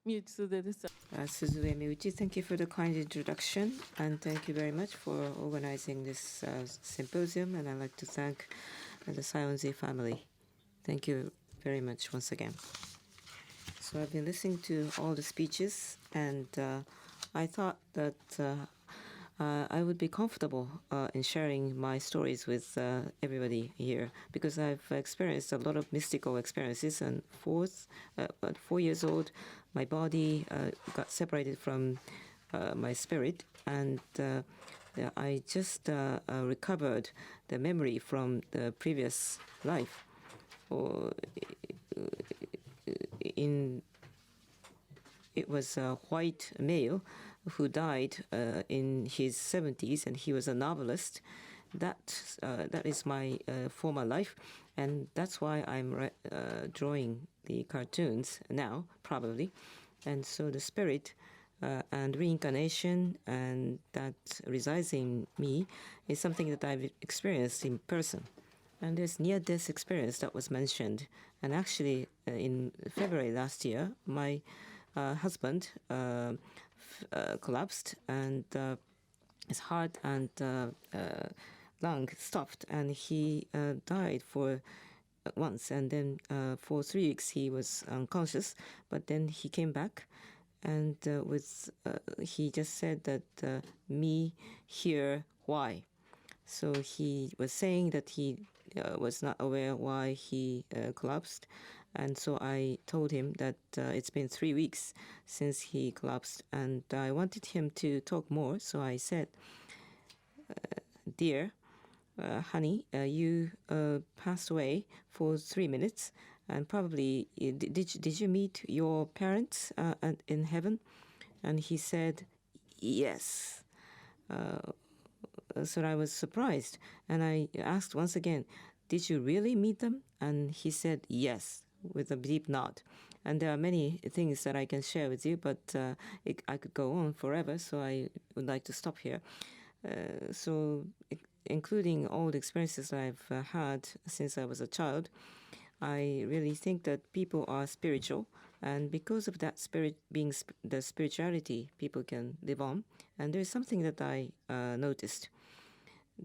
Suzue Miuchi, thank you for the kind introduction, and thank you very much for organizing this symposium, and I'd like to thank the Saionji family. Thank you very much once again. So I've been listening to all the speeches, and I thought that I would be comfortable in sharing my stories with everybody here, because I've experienced a lot of mystical experiences. And at 4 years old, my body got separated from my spirit, and I just recovered the memory from the previous life. It was a white male who died in his 70s, and he was a novelist. That is my former life, and that's why I'm drawing the cartoons now, probably. And so the spirit and reincarnation and that resides in me is something that I've experienced in person. And there's near-death experience that was mentioned. And actually, in February last year, my husband collapsed, and his heart and lung stopped, and he died for once. And then for 3 weeks he was unconscious, but then he came back, and he just said that me here why. So he was saying that he was not aware why he collapsed. And so I told him that it's been 3 weeks since he collapsed, and I wanted him to talk more. So I said, dear honey, you passed away for 3 minutes, and probably did you meet your parents in heaven? And he said, yes. So I was surprised, and I asked once again, did you really meet them? And he said yes, with a deep nod. And there are many things that I can share with you, but I could go on forever, so I would like to stop here. Including all the experiences I've had since I was a child, I really think that people are spiritual, and because of that spirit being the spirituality, people can live on. And there's something that I noticed.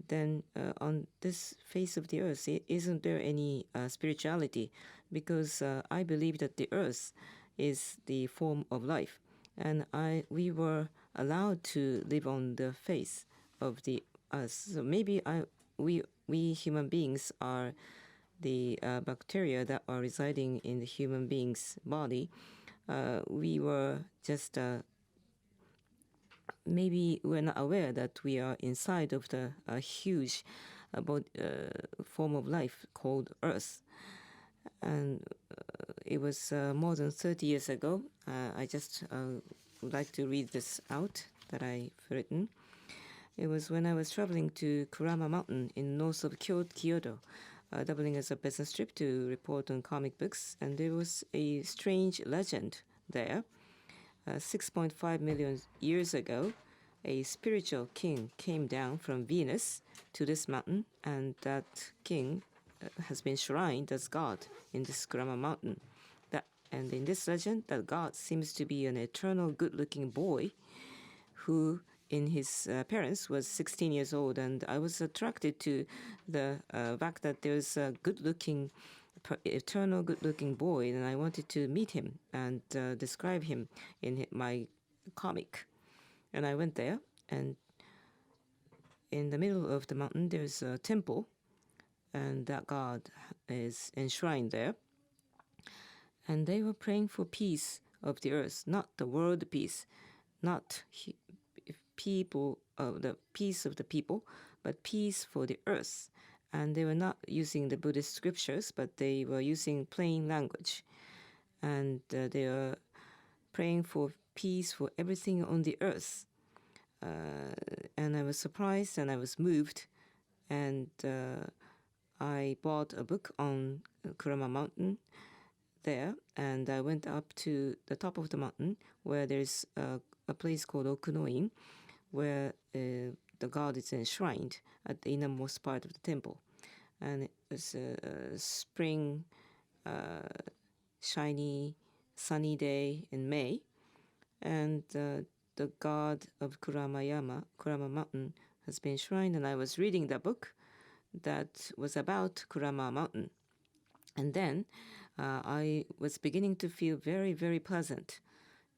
Then on this face of the earth, isn't there any spirituality? Because I believe that the earth is the form of life, and we were allowed to live on the face of the earth. So maybe we human beings are the bacteria that are residing in the human being's body. We were just maybe we're not aware that we are inside of the huge form of life called Earth. And it was more than 30 years ago. I just would like to read this out that I've written. It was when I was traveling to Kurama Mountain in north of Kyoto, doubling as a business trip to report on comic books, and there was a strange legend there. 6.5 million years ago, a spiritual king came down from Venus to this mountain, and that king has been shrined as God in this Kurama Mountain. And in this legend, that God seems to be an eternal good-looking boy who in his appearance was 16 years old. And I was attracted to the fact that there's a good-looking eternal good-looking boy, and I wanted to meet him and describe him in my comic. And I went there, and in the middle of the mountain there's a temple, and that God is enshrined there. And they were praying for peace of the earth, not the world peace, not people, the peace of the people, but peace for the earth. And they were not using the Buddhist scriptures, but they were using plain language. And they were praying for peace for everything on the earth. And I was surprised and I was moved. And I bought a book on Kurama Mountain there. And I went up to the top of the mountain where there's a place called Okunoin, where the god is enshrined at the innermost part of the temple. And it was a spring, shiny, sunny day in May. and the god of Kurama Mountain, has been enshrined. And I was reading the book that was about Kurama Mountain. And then I was beginning to feel very, very pleasant.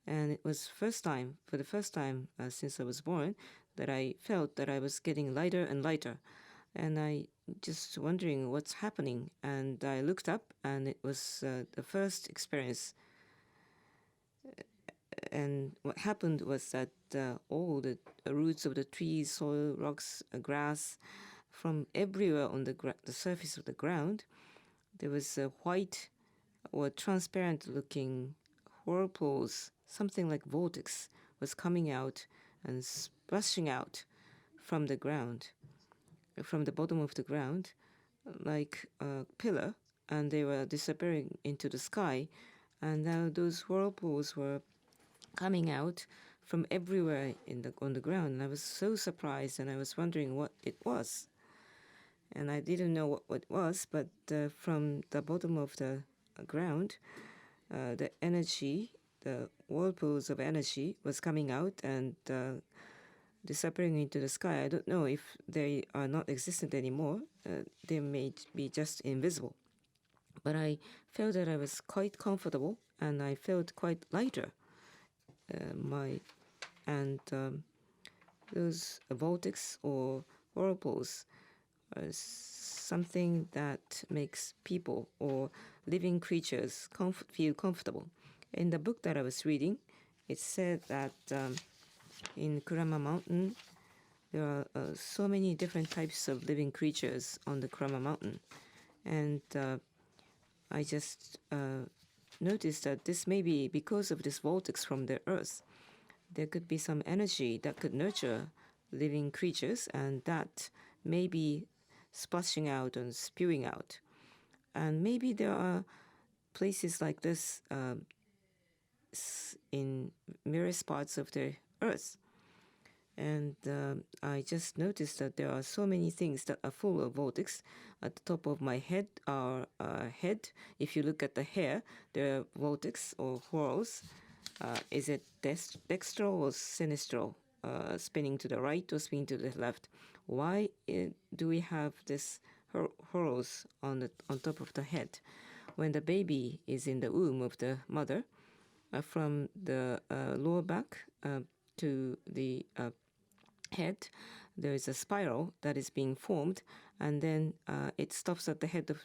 And it was for the first time since I was born, that I felt that I was getting lighter and lighter. And I just wondering what's happening. And I looked up, and it was the first experience. And what happened was that all the roots of the trees, soil, rocks, grass, from everywhere on the surface of the ground, there was a white or transparent-looking whirlpools, something like vortex, was coming out and splashing out from the ground, from the bottom of the ground, like a pillar, and they were disappearing into the sky. And now those whirlpools were coming out from everywhere on the ground. And I was so surprised, and I was wondering what it was. And I didn't know what it was, but from the bottom of the ground, the energy, the whirlpools of energy was coming out and disappearing into the sky. I don't know if they are not existent anymore. They may be just invisible. But I felt that I was quite comfortable, and I felt quite lighter. Those vortex or whirlpools are something that makes people or living creatures feel comfortable. In the book that I was reading, it said that in Kurama Mountain, there are so many different types of living creatures on the Kurama Mountain. And I just noticed that this may be because of this vortex from the earth. There could be some energy that could nurture living creatures, and that may be splashing out and spewing out. And maybe there are places like this in various parts of the earth. And I just noticed that there are so many things that are full of vortex. At the top of my head, our head, if you look at the hair, there are vortex or whirls. Is it dextral or sinistral? Spinning to the right or spinning to the left? Why do we have this whirls on top of the head? When the baby is in the womb of the mother, from the lower back to the head, there is a spiral that is being formed, and then it stops at the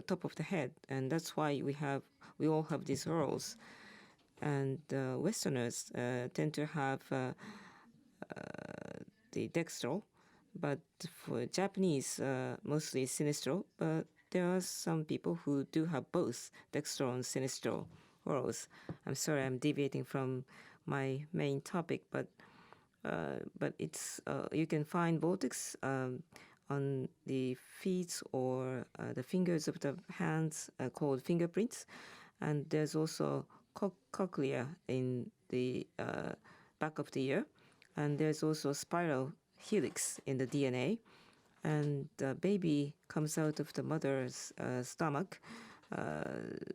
top of the head, and that's why we all have these whirls. And Westerners tend to have the dextral, but for Japanese, mostly sinistral. But there are some people who do have both dextral and sinistral whirls. I'm sorry, I'm deviating from my main topic, but it's you can find vortex on the feet or the fingers of the hands called fingerprints, and there's also cochlea in the back of the ear, and there's also spiral helix in the DNA, and the baby comes out of the mother's stomach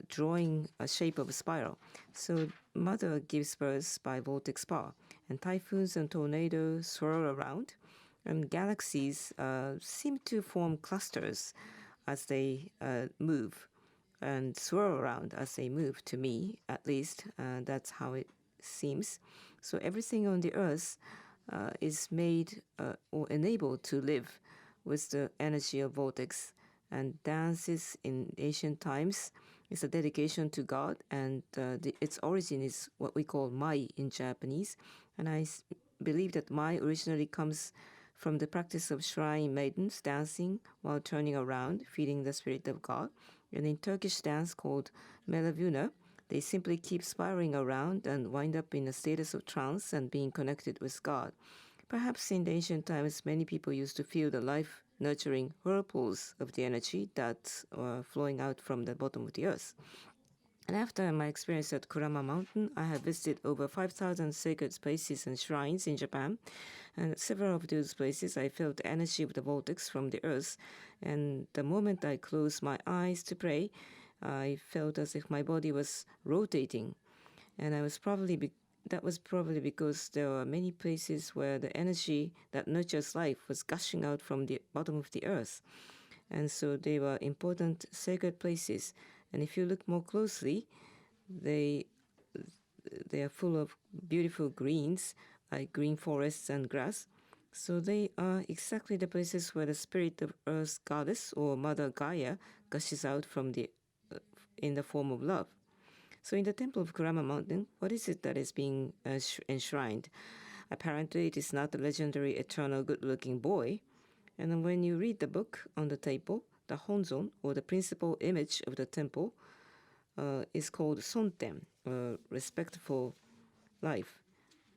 drawing a shape of a spiral. So mother gives birth by vortex power, and typhoons and tornadoes swirl around, and galaxies seem to form clusters as they move and swirl around as they move. To me, at least, that's how it seems. So everything on the earth is made or enabled to live with the energy of vortex. And dances in ancient times is a dedication to God, and its origin is what we call mai in Japanese. And I believe that mai originally comes from the practice of shrine maidens dancing while turning around, feeding the spirit of God. And in Turkish dance called melavuna, they simply keep spiraling around and wind up in a status of trance and being connected with God. Perhaps in the ancient times, many people used to feel the life-nurturing whirlpools of the energy that were flowing out from the bottom of the earth. And after my experience at Kurama Mountain, I have visited over 5,000 sacred places and shrines in Japan. And at several of those places, I felt the energy of the vortex from the earth. And the moment I closed my eyes to pray, I felt as if my body was rotating. And I was probably that was probably because there are many places where the energy that nurtures life was gushing out from the bottom of the earth. And so they were important sacred places. And if you look more closely, they are full of beautiful greens, like green forests and grass. So they are exactly the places where the spirit of Earth's goddess or Mother Gaia gushes out from in the form of love. So in the temple of Kurama Mountain, what is it that is being enshrined? Apparently, it is not the legendary eternal good-looking boy. And then when you read the book on the table, the honzon, or the principal image of the temple, is called Sonten, respectful life.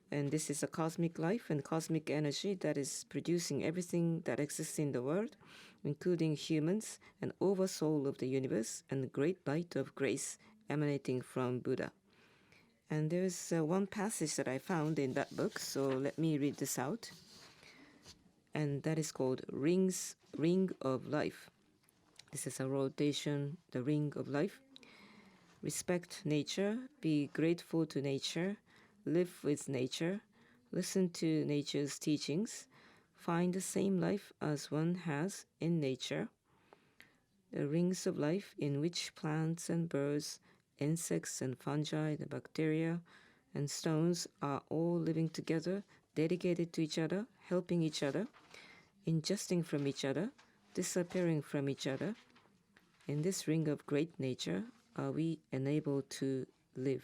And this is a cosmic life and cosmic energy that is producing everything that exists in the world, including humans, an oversoul of the universe, and the great light of grace emanating from Buddha. And there's one passage that I found in that book, so let me read this out. And that is called Ring of Life. This is a rotation, the Ring of Life. Respect nature, be grateful to nature, live with nature, listen to nature's teachings, find the same life as one has in nature. The rings of life in which plants and birds, insects and fungi, the bacteria and stones are all living together, dedicated to each other, helping each other, ingesting from each other, disappearing from each other. In this ring of great nature are we enabled to live.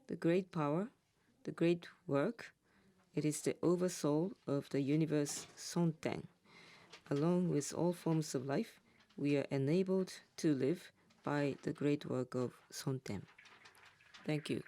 The great power, the great work, it is the oversoul of the universe Sonten. Along with all forms of life, we are enabled to live by the great work of Sonten. Thank you.